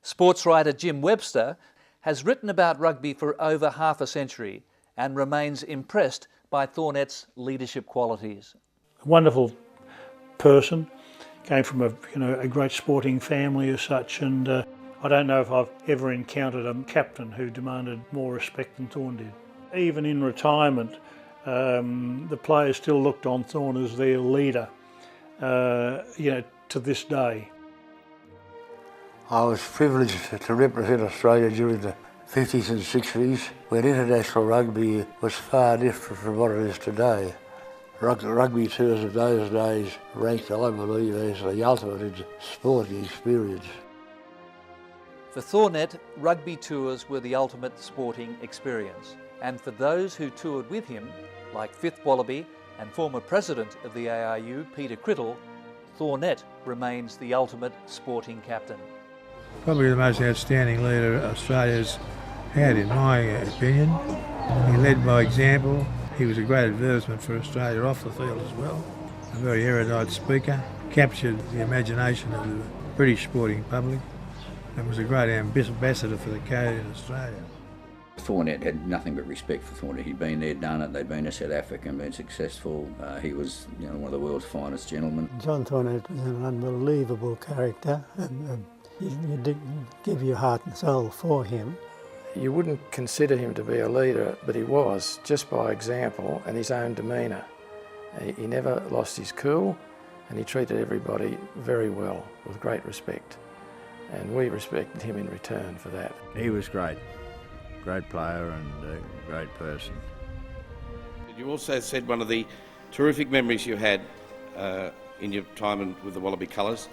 Sports writer Jim Webster has written about rugby for over half a century and remains impressed by Thornett's leadership qualities. A wonderful person, came from a great sporting family as such, and I don't know if I've ever encountered a captain who demanded more respect than Thorn did. Even in retirement, the players still looked on Thorn as their leader, to this day. I was privileged to represent Australia during the 50s and 60s, when international rugby was far different from what it is today. Rugby tours of those days ranked, I believe, as the ultimate sporting experience. For Thornett, rugby tours were the ultimate sporting experience. And for those who toured with him, like 5th Wallaby and former president of the ARU, Peter Crittall, Thornett remains the ultimate sporting captain. Probably the most outstanding leader Australia's had, in my opinion. He led by example. He was a great advertisement for Australia off the field as well. A very erudite speaker, captured the imagination of the British sporting public, and was a great ambassador for the code in Australia. Thornett had nothing but respect for Thornett. He'd been there, done it. They'd been to South Africa and been successful. He was, one of the world's finest gentlemen. John Thornett was an unbelievable character, and you did give your heart and soul for him. You wouldn't consider him to be a leader, but he was, just by example and his own demeanour. He never lost his cool, and he treated everybody very well, with great respect. And we respected him in return for that. He was great. Great player and a great person. You also said one of the terrific memories you had in your time with the Wallaby colours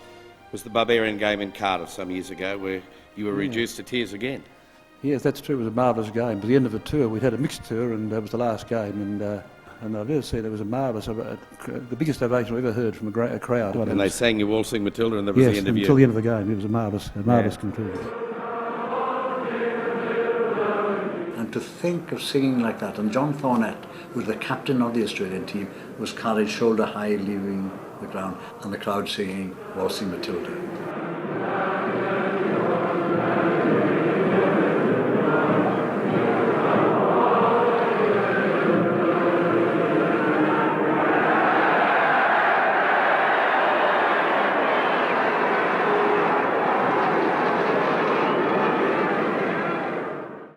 was the Barbarian game in Cardiff some years ago, where you were reduced to tears again. Yes, that's true. It was a marvellous game. By the end of the tour, we'd had a mixed tour, and that was the last game. And I've ever said it was a marvellous, the biggest ovation I've ever heard from a crowd. And they sang "You All Sing Matilda," and that was the end of until the end of the game. It was a marvellous conclusion. And to think of singing like that, and John Thornett, who was the captain of the Australian team, was carried shoulder high leaving the ground, and the crowd singing "Waltzing Matilda."